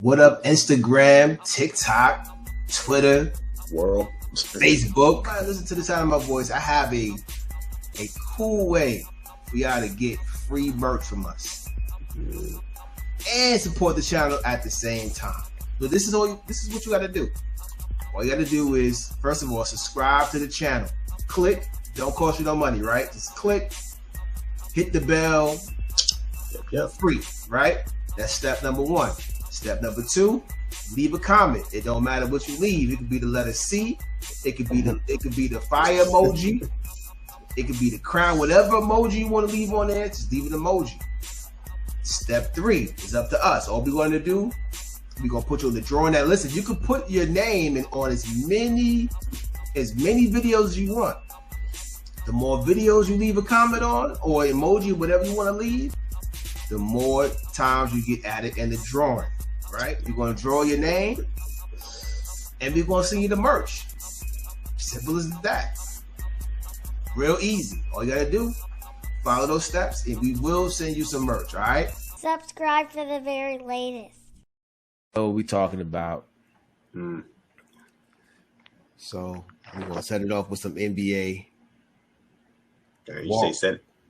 What up, Instagram, TikTok, Twitter, world, Facebook? Listen to the sound of my voice. I have a cool way for y'all to get free merch from us and support the channel at the same time. But this is what you got to do. All you got to do is, first of all, subscribe to the channel. Click. Don't cost you no money, right? Just click. Hit the bell. Yep. Free, right? That's step number one. Step number two, leave a comment. It don't matter what you leave. It could be the letter C. It could be the fire emoji. It could be the crown. Whatever emoji you want to leave on there, just leave an emoji. Step three is up to us. All we're going to do, we're going to put you in the drawing. Now, listen, you can put your name on as many videos as you want. The more videos you leave a comment on or emoji, whatever you want to leave, the more times you get added in the drawing, right? You're going to draw your name, and we're going to send you the merch. Simple as that. Real easy. All you got to do, follow those steps, and we will send you some merch, all right? Subscribe for the very latest. So we talking about. So we're going to set it off with some NBA.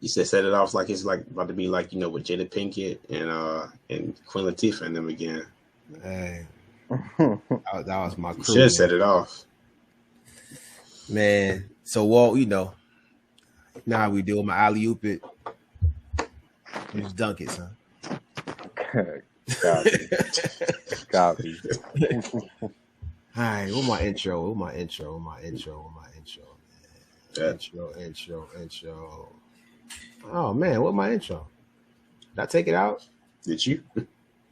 You said set it off like it's like about to be like, with Jada Pinkett and Queen Latifah and them again. Hey, that was my crew. Should set it off, man. So Walt, now how we do my alley oop it. You just dunk it, son. Copy. All right, what my intro? Man. Intro. Oh man, what my intro? Did I take it out? Did you?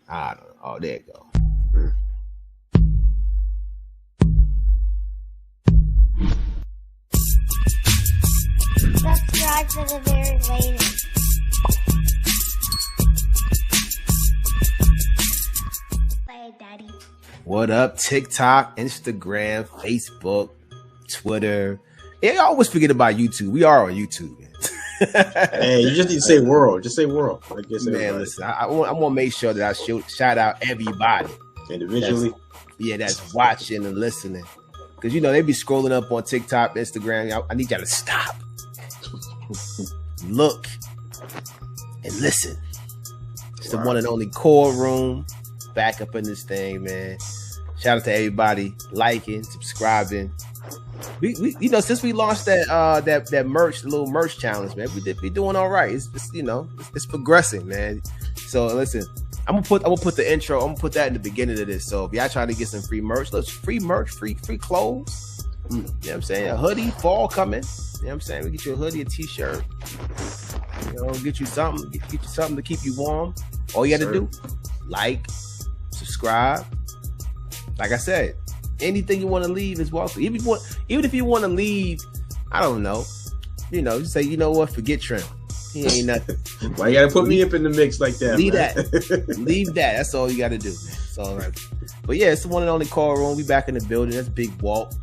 I don't know. Oh, there it go. Subscribe for the very latest. Play it, Daddy. What up? TikTok, Instagram, Facebook, Twitter. Yeah, I always forget about YouTube. We are on YouTube, man. Hey, you just need to say world. Just say world. I guess man, listen, I want to make sure that I shout out everybody individually. That's watching and listening, because they be scrolling up on TikTok, Instagram. I need y'all to stop, look, and listen. It's the one and only core room back up in this thing, man. Shout out to everybody liking, subscribing. We since we launched that merch, the little merch challenge, man, we doing all right. It's progressing, man. So listen, I'm gonna put the intro. I'm gonna put that in the beginning of this. So if y'all trying to get some free merch, free merch, free clothes. You know what I'm saying? A hoodie, fall coming. You know what I'm saying? We get you a hoodie, a t-shirt. Get you something. Get you something to keep you warm. All you got to do, like, subscribe. Like I said. Anything you want to leave is welcome. Even if you want to leave, I don't know. Just say, what? Forget Trim. He ain't nothing. Why you gotta put me up in the mix like that? Leave that. Leave that. That's all you gotta do, man. That's all right. But yeah, it's the one and only call room. We back in the building. That's Big Walt.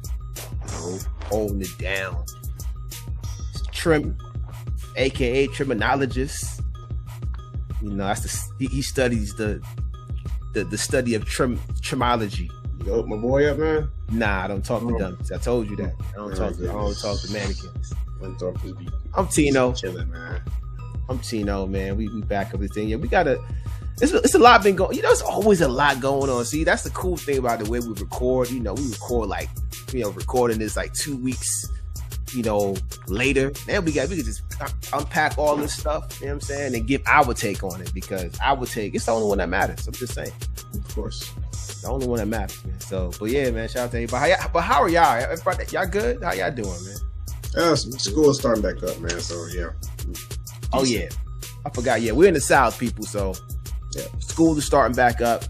Holding it down. It's Trim, aka Trimonologist. That's he studies the study of trimology. Yo, my boy up, man. Nah, I don't talk to dummies. I told you that. I don't talk to mannequins. I'm Tino. Chilling, man. I'm Tino, man. We back up the thing. Yeah, we gotta. It's a lot been going. It's always a lot going on. See, that's the cool thing about the way we record. We record recording this like 2 weeks. Later. Then we can just unpack all this stuff. You know what I'm saying, and give our take on it, because our take, it's the only one that matters. I'm just saying. Of course. The only one that matters, man. So, but yeah, man, shout out to everybody. But how are y'all? Everybody, y'all good? How y'all doing, man? School is starting back up, man. So yeah. Oh yeah, I forgot. Yeah, we're in the South, people. So yeah, school is starting back up.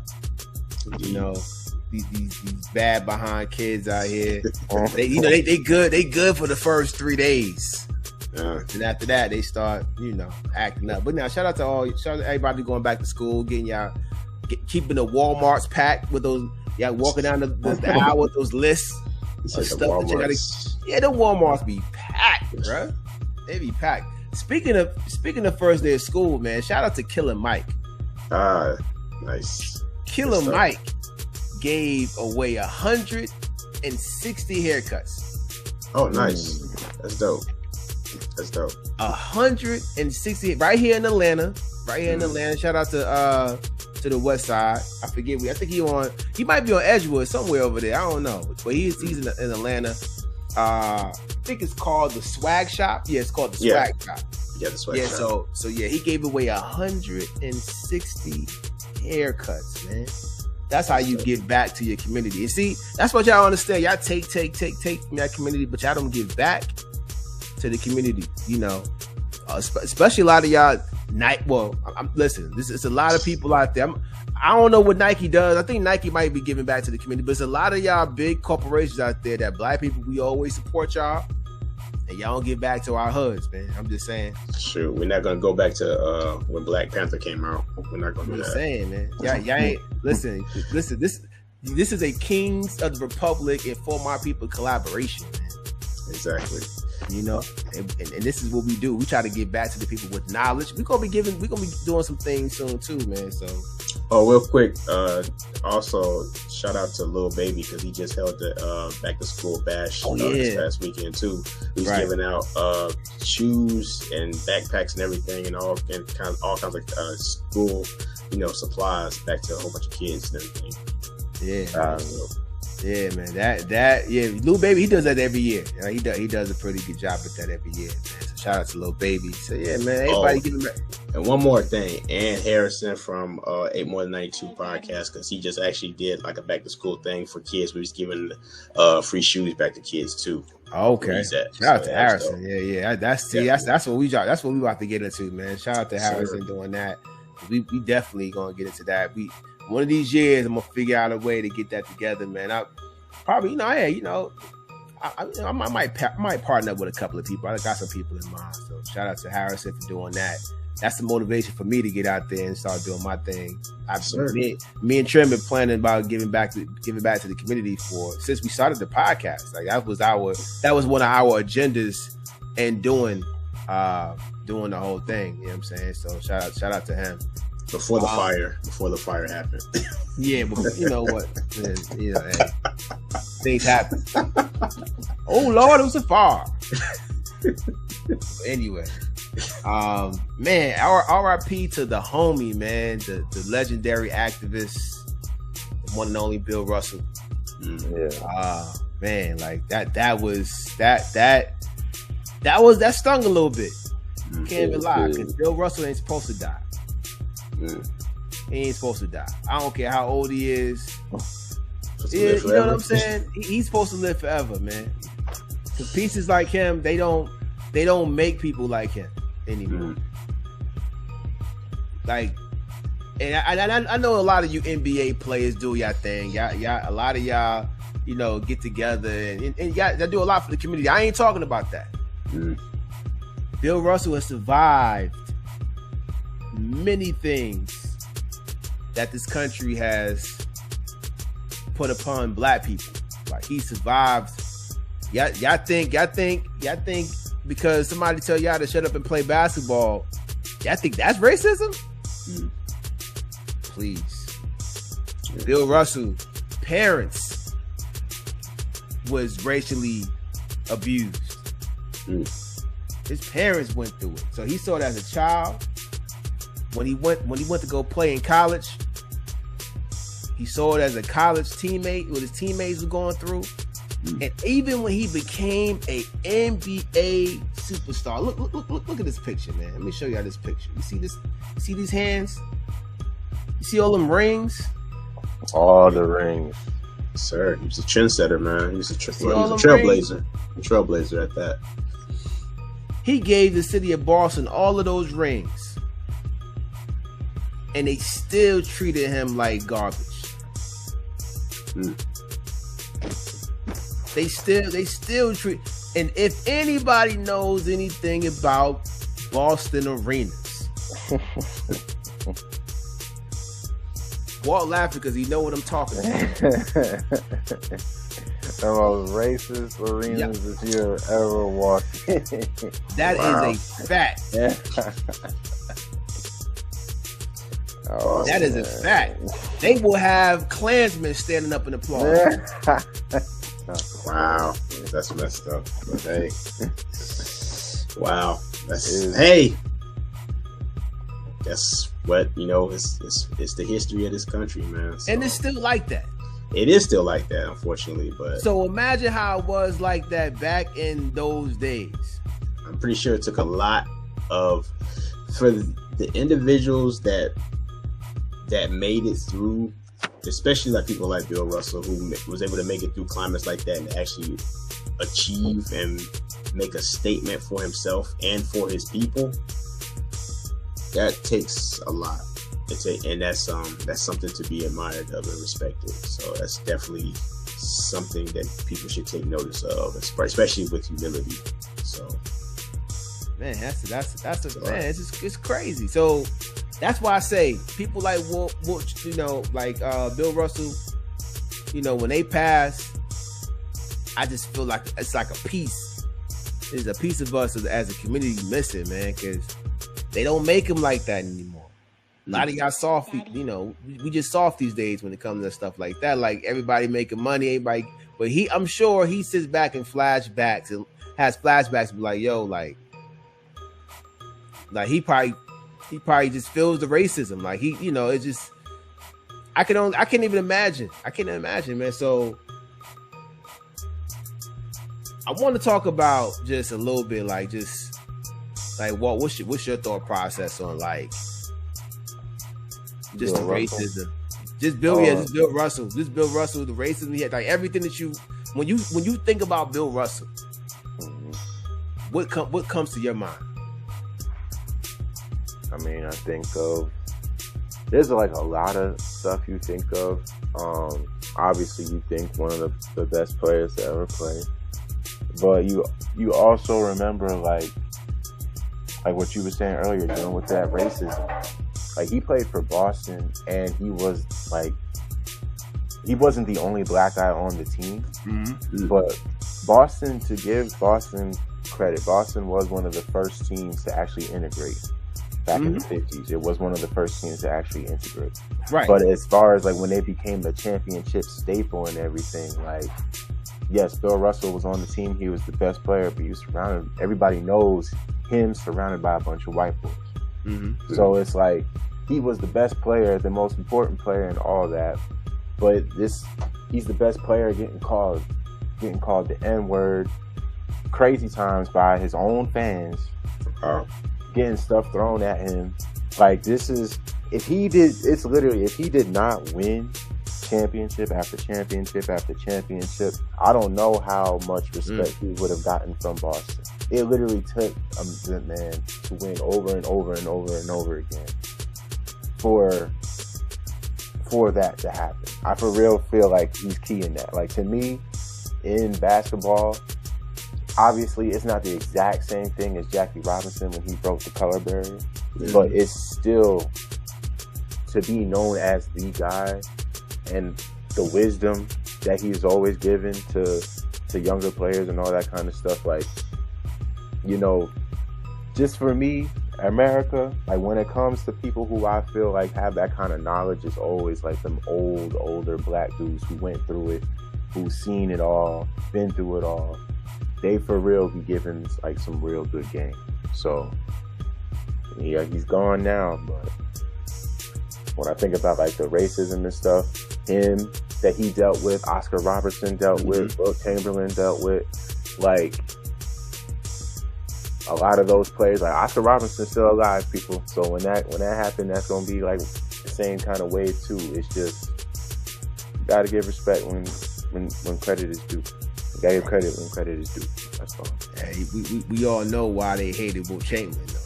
These bad behind kids out here. They good. They good for the first 3 days. And after that, they start acting up. But now, shout out to everybody going back to school, getting keeping the Walmarts packed with those, walking down the aisle with those lists of stuff that you gotta. Yeah, the Walmarts be packed, bro. They be packed. Speaking of first day of school, man, shout out to Killer Mike. Nice. Killer Mike gave away 160 haircuts. Oh, nice. That's dope. 160 right here in Atlanta. Shout out to the West Side. I forget. I think he might be on Edgewood somewhere over there. I don't know, but he's in Atlanta. I think it's called the Swag Shop. Yeah, it's called the Swag Shop. Yeah, the Swag Shop. So he gave away 160 haircuts, man. That's how you give back to your community. And see, that's what y'all understand. Y'all take from that community, but y'all don't give back to the community. You know, especially a lot of y'all. Listen. It's a lot of people out there. I don't know what Nike does. I think Nike might be giving back to the community, but there's a lot of y'all big corporations out there that black people, we always support y'all, and y'all don't give back to our hoods, man. I'm just saying. Sure, we're not gonna go back to when Black Panther came out. We're not gonna do that. I'm saying, man. Y'all ain't listen. This is a Kings of the Republic and For My People collaboration, man. Exactly. You know, and this is what we do. We try to give back to the people with knowledge. We're gonna be doing some things soon too, man. So, real quick, also shout out to Lil Baby because he just held the back to school bash this past weekend too. He's giving out shoes and backpacks and everything, and all kinds of school, supplies back to a whole bunch of kids and everything. Yeah. Yeah, man. Lil Baby, he does that every year. He does a pretty good job at that every year, man. So shout out to Lil Baby. So yeah, man, everybody give him back. And one more thing, Ann Harrison from 8 More Than 92 podcast, because he just actually did like a back to school thing for kids. We was giving free shoes back to kids too. Okay. Shout out to Harrison. Yeah. That's what we about to get into, man. Shout out to Harrison doing that. We definitely gonna get into that. One of these years, I'm gonna figure out a way to get that together, man. I probably, I might partner up with a couple of people. I got some people in mind. So shout out to Harrison for doing that. That's the motivation for me to get out there and start doing my thing. Me and Trim been planning about giving back to the community since we started the podcast. Like that was one of our agendas and doing the whole thing. You know what I'm saying? So shout out to him. Before the fire happened. Yeah, but you know what? Things happen. Oh Lord, it was a fire. Anyway, man, our RIP to the homie, man, the legendary activist, the one and only Bill Russell. Man, like that stung a little bit. Can't even lie, because Bill Russell ain't supposed to die. He ain't supposed to die. I don't care how old he is. You know what I'm saying? He's supposed to live forever, man. Because pieces like him, they don't make people like him anymore. Like, and I know a lot of you NBA players do y'all thing. Y'all, a lot of y'all, get together and y'all do a lot for the community. I ain't talking about that. Bill Russell has survived many things that this country has put upon black people. Like he survived. Y'all think because somebody tell y'all to shut up and play basketball, y'all think that's racism? Please. Bill Russell parents was racially abused. His parents went through it. So he saw it as a child. When he went to go play in college, he saw it as a college teammate, what his teammates were going through. And even when he became a NBA superstar, look at this picture, man. Let me show y'all this picture. You see this? You see these hands? You see all them rings? All the rings. Sir, he was a trendsetter, man. He was a trailblazer. A trailblazer at that. He gave the city of Boston all of those rings. And they still treated him like garbage. They still treat. And if anybody knows anything about Boston arenas, Walt laughing because he know what I'm talking about. The most racist arenas that you ever walked in. That is a fact. That is a fact. They will have Klansmen standing up and applauding. Wow, that's messed up. But hey, wow, hey, that's what It's the history of this country, man. So, and it's still like that. It is still like that, unfortunately. But so imagine how it was like that back in those days. I'm pretty sure it took a lot for the individuals that made it through, especially like people like Bill Russell, who was able to make it through climates like that and actually achieve and make a statement for himself and for his people. That takes a lot. And that's something to be admired of and respected. So that's definitely something that people should take notice of, especially with humility. So, man, that's man. It's crazy. So that's why I say people like Bill Russell. When they pass, I just feel like it's like a piece. There's a piece of us as a community missing, man, because they don't make them like that anymore. A lot of y'all soft, we just soft these days when it comes to stuff like that. Like everybody making money, but I'm sure he sits back and has flashbacks, be like, yo, like he probably just feels the racism. Like it's just, I can't even imagine. I can't imagine, man. So I want to talk about just a little bit, what's your thought process on just Bill the Russell. Racism, just Bill Russell, the racism he had, like everything that when you think about Bill Russell, what comes to your mind? I mean, I think there's like a lot of stuff you think of. Obviously, you think one of the best players to ever play, but you also remember like what you were saying earlier, dealing with that racism. Like he played for Boston, and he wasn't the only black guy on the team. Mm-hmm. But to give Boston credit, Boston was one of the first teams to actually integrate back in the 50s. It was one of the first teams to actually integrate. Right. But as far as like when they became the championship staple and everything, like yes, Bill Russell was on the team. He was the best player, but everybody knows him surrounded by a bunch of white boys. Mm-hmm. So it's like he was the best player, the most important player, and all that. But he's the best player getting called the N-word crazy times by his own fans, getting stuff thrown at him. Like if he did not win championship after championship after championship, I don't know how much respect he would have gotten from Boston. It literally took a man to win over and over and over and over again for that to happen. I for real feel like he's key in that. Like to me, in basketball, obviously it's not the exact same thing as Jackie Robinson when he broke the color barrier, but it's still to be known as the guy and the wisdom that he's always given to younger players and all that kind of stuff. Like, just for me, America, like when it comes to people who I feel like have that kind of knowledge, it's always like them older black dudes who went through it, who've seen it all, been through it all. They for real be giving like some real good game. So yeah, he's gone now, but when I think about like the racism and stuff, him that he dealt with, Oscar Robertson dealt with, Wilt Chamberlain dealt with, like a lot of those players, like Oscar Robertson's still alive, people. So when that happened, that's gonna be like the same kind of wave too. It's just you gotta give respect when credit is due. You gotta give credit when credit is due. That's all. Hey, we all know why they hated Wilt Chamberlain though.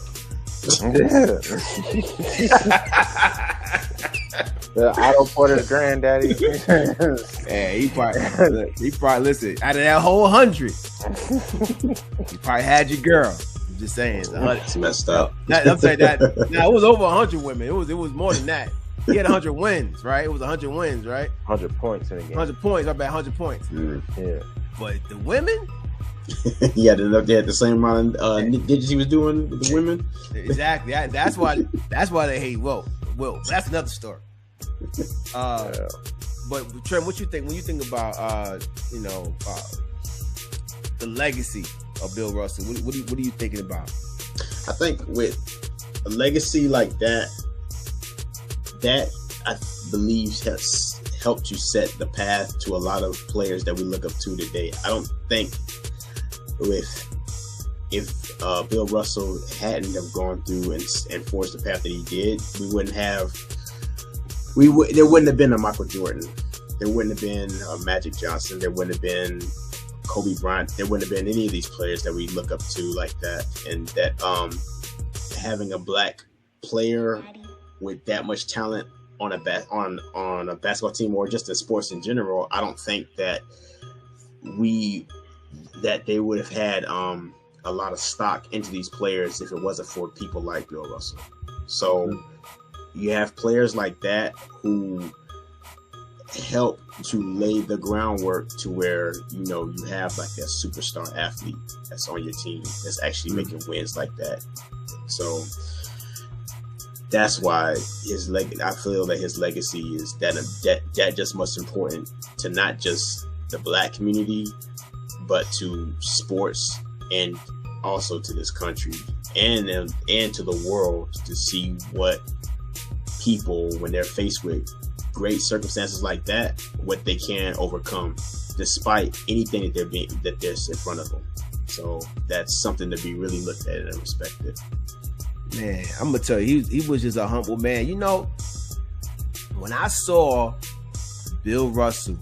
The Otto Porter's granddaddy. Yeah, he probably listen, out of that whole 100, he probably had your girl. I'm just saying, it's messed up. I'm saying that. Now it was over 100 women. It was more than that. He had 100 wins, right? It was 100 wins, right? 100 points in a game. 100 points. I bet 100 points. Yeah. But the women. They had the same amount of digits he was doing with the women. Exactly. That's why they hate Wilt. Will. That's another story. But Trent, what you think when you think about the legacy of Bill Russell? What are you thinking about? I think with a legacy like that I believe has helped you set the path to a lot of players that we look up to today. I don't think if Bill Russell hadn't have gone through and forged the path that he did, there wouldn't have been a Michael Jordan. There wouldn't have been a Magic Johnson. There wouldn't have been Kobe Bryant. There wouldn't have been any of these players that we look up to like that. And that having a black player with that much talent on a basketball team or just in sports in general, I don't think that they would have had a lot of stock into these players if it wasn't for people like Bill Russell. So you have players like that who help to lay the groundwork to where you have like that superstar athlete that's on your team that's actually making wins like that. So that's why I feel that his legacy is that just most important to not just the black community, but to sports and also to this country and to the world, to see what people, when they're faced with great circumstances like that, what they can overcome despite anything that's in front of them. So that's something to be really looked at and respected. Man, I'm gonna tell you, he was just a humble man. When I saw Bill Russell,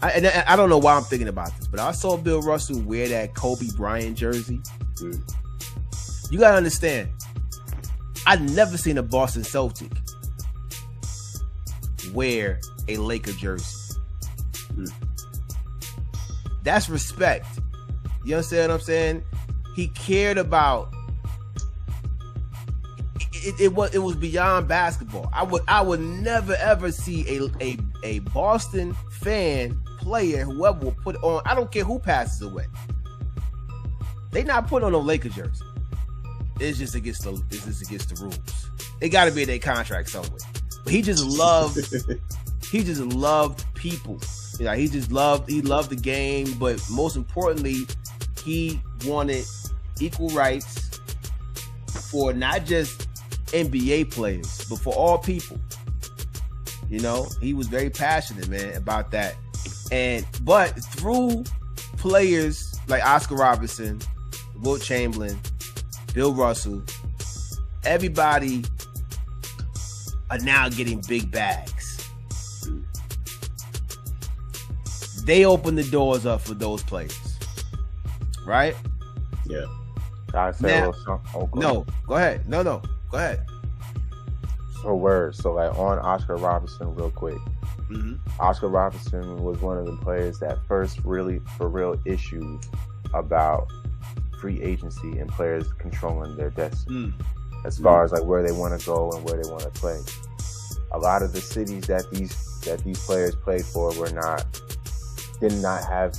I don't know why I'm thinking about this, but I saw Bill Russell wear that Kobe Bryant jersey. You gotta understand, I've never seen a Boston Celtic wear a Laker jersey. That's respect. You understand what I'm saying? He cared about it was beyond basketball. I would never ever see a Boston fan, player, whoever will put on, I don't care who passes away, they not putting on a Laker jersey. It's just against the rules. It got to be in their contract somewhere. But he just loved people. He loved the game, but most importantly, he wanted equal rights for not just NBA players, but for all people. He was very passionate, man, about that. But through players like Oscar Robertson, Wilt Chamberlain, Bill Russell, everybody are now getting big bags. They open the doors up for those players, right? Yeah. No, go ahead. No, go ahead. So like on Oscar Robertson real quick. Oscar Robertson was one of the players that first really for real issued about free agency and players controlling their destiny as far as like where they want to go and where they want to play. A lot of the cities that these players played for did not have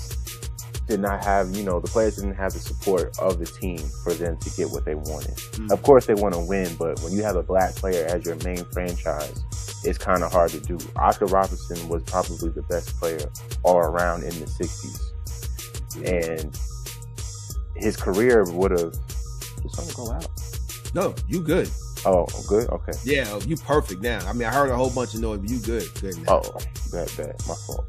the players didn't have the support of the team for them to get what they wanted. Of course they want to win, but when you have a black player as your main franchise, it's kind of hard to do. Oscar Robertson was probably the best player all around in the 60s. And his career would have... Did something go out? No, you good. Oh, good? Okay. Yeah, you perfect now. I mean, I heard a whole bunch of noise, but you good now. Oh, bad. My fault.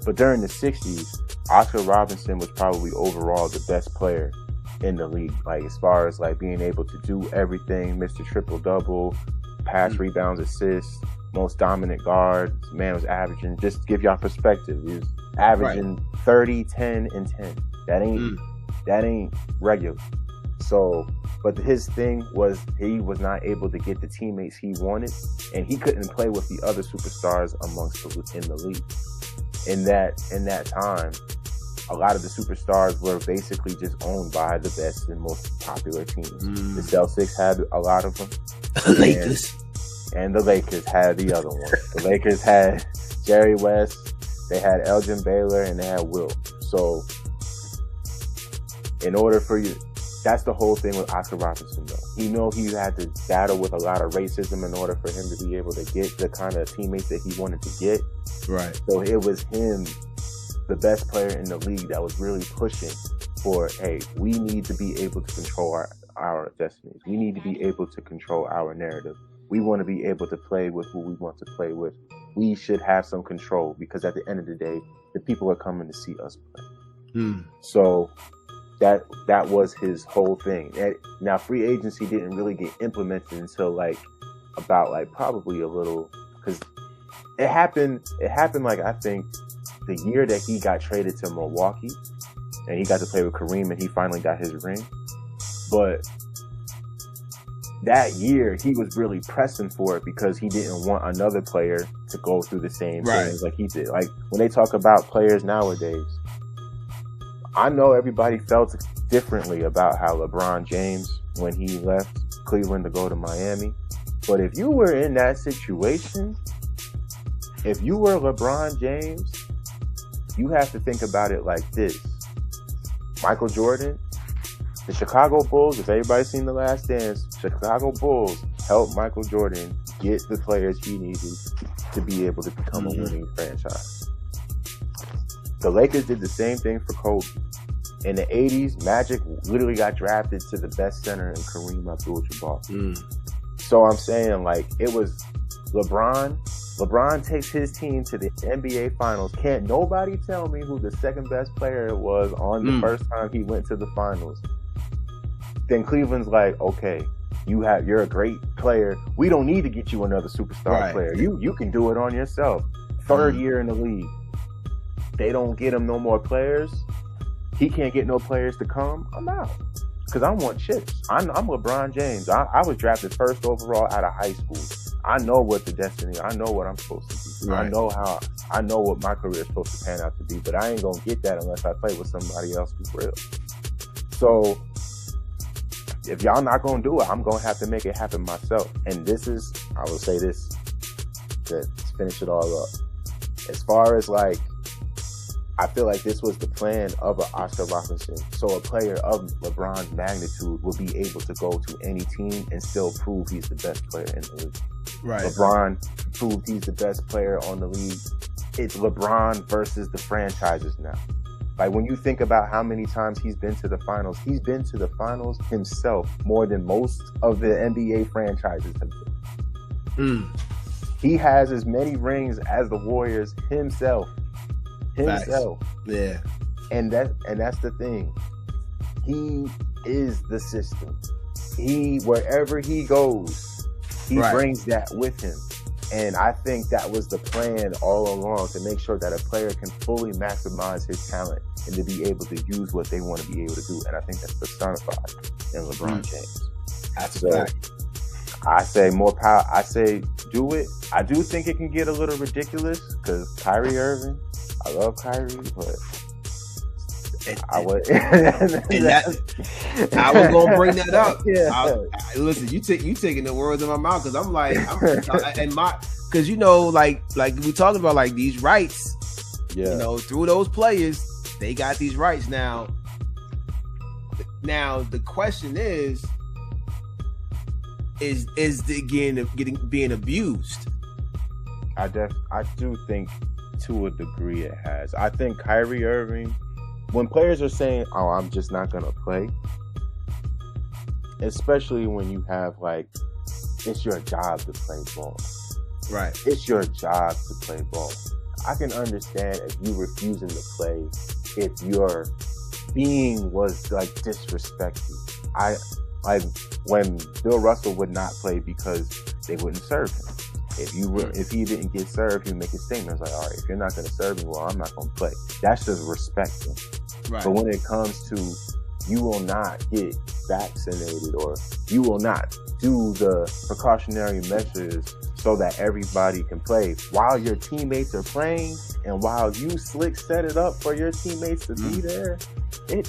But during the 60s, Oscar Robertson was probably overall the best player in the league. Like, as far as like being able to do everything, Mr. Triple-Double, pass, rebounds, assists, most dominant guard. Man was averaging, just to give y'all perspective, he was averaging 30, 10, and 10. That ain't regular. So, but his thing was he was not able to get the teammates he wanted, and he couldn't play with the other superstars in the league. In that time, a lot of the superstars were basically just owned by the best and most popular teams. The Celtics had a lot of them. Lakers. And the Lakers had the other one. The Lakers had Jerry West, they had Elgin Baylor, and they had Wilt. So, in order for you, that's the whole thing with Oscar Robertson, though. He had to battle with a lot of racism in order for him to be able to get the kind of teammates that he wanted to get. Right. So it was him, the best player in the league, that was really pushing for, hey, we need to be able to control our destinies. We need to be able to control our narrative. We want to be able to play with who we want to play with. We should have some control, because at the end of the day, the people are coming to see us play. So that was his whole thing. Now, free agency didn't really get implemented until probably a little, because it happened like, I think the year that he got traded to Milwaukee and he got to play with Kareem and he finally got his ring. But that year he was really pressing for it because he didn't want another player to go through the same things like he did. Like, when they talk about players nowadays, I know everybody felt differently about how LeBron James, when he left Cleveland to go to Miami. But if you were in that situation, if you were LeBron James, you have to think about it like this. Michael Jordan, the Chicago Bulls, if everybody's seen The Last Dance, Chicago Bulls helped Michael Jordan get the players he needed to be able to become a winning franchise. The Lakers did the same thing for Kobe. In the 80s, Magic literally got drafted to the best center in Kareem Abdul-Jabbar. So I'm saying, like, it was LeBron. LeBron takes his team to the NBA Finals. Can't nobody tell me who the second best player was on the first time he went to the Finals. Then Cleveland's like, okay, you're a great player. We don't need to get you another superstar player. You can do it on yourself. Third year in the league. They don't get him no more players. He can't get no players to come. I'm out. Because I want chips. I'm LeBron James. I was drafted first overall out of high school. I know what the destiny, I know what I'm supposed to be. I know what my career is supposed to pan out to be, but I ain't going to get that unless I play with somebody else who's real. So if y'all not going to do it, I'm going to have to make it happen myself. And I will say this, to finish it all up. As far as like, I feel like this was the plan of an Oscar Robertson. So a player of LeBron's magnitude will be able to go to any team and still prove he's the best player in the league. Right. LeBron proved he's the best player on the league. It's LeBron versus the franchises now. Like, when you think about how many times he's been to the finals himself more than most of the NBA franchises have been. He has as many rings as the Warriors himself. Yeah. And that's the thing. He is the system. Wherever he goes, he brings that with him. And I think that was the plan all along, to make sure that a player can fully maximize his talent and to be able to use what they want to be able to do. And I think that's personified in LeBron James. That's a fact. I say more power. I say do it. I do think it can get a little ridiculous because Kyrie Irving, I love Kyrie, but I was gonna bring that up. Listen, you taking the words in my mouth, because I'm like, because like we talking about, like, these rights. Through those players, they got these rights now. Now the question is it being abused? I do think, to a degree, it has. I think Kyrie Irving, when players are saying, "Oh, I'm just not gonna play," especially when you have, like, it's your job to play ball. Right. It's your job to play ball. I can understand if you refusing to play, if your being was, like, disrespected. Like when Bill Russell would not play because they wouldn't serve him. If he didn't get served, he would make a statement like, all right, if you're not going to serve me, well, I'm not going to play. That's just respecting. Right. But when it comes to, you will not get vaccinated, or you will not do the precautionary measures so that everybody can play while your teammates are playing, and while you slick set it up for your teammates to be there, it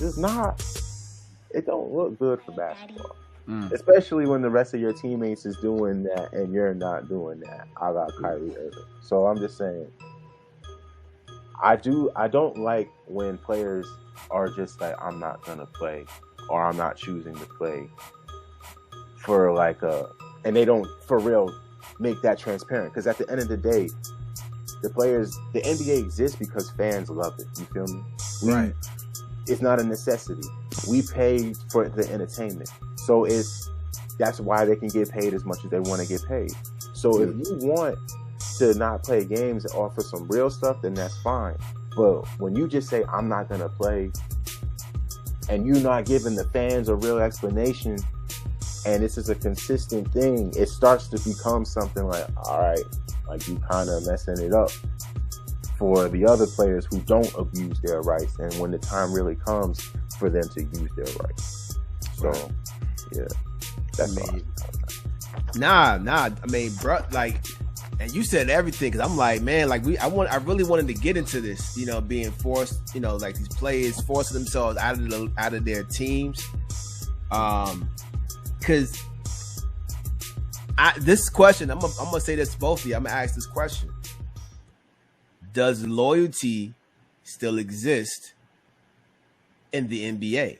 don't look good for basketball. Especially when the rest of your teammates is doing that and you're not doing that. I got Kyrie Irving. So I'm just saying, I don't like when players are just like, I'm not gonna play, or I'm not choosing to play for like and they don't for real make that transparent. Because at the end of the day, the NBA exists because fans love it. You feel me? Right. It's not a necessity. We pay for the entertainment. So that's why they can get paid as much as they want to get paid. So if you want to not play games and offer some real stuff, then that's fine. But when you just say, I'm not going to play, and you're not giving the fans a real explanation, and this is a consistent thing, it starts to become something like, all right, like you kind of messing it up for the other players who don't abuse their rights, and when the time really comes for them to use their rights. So, yeah, that's all. Nah. I mean, bro, like, and you said everything, because I'm like, man, like I really wanted to get into this, you know, being forced, you know, like these players forcing themselves out of their teams, because this question, I'm gonna say this to both of you. I'm gonna ask this question: does loyalty still exist in the NBA?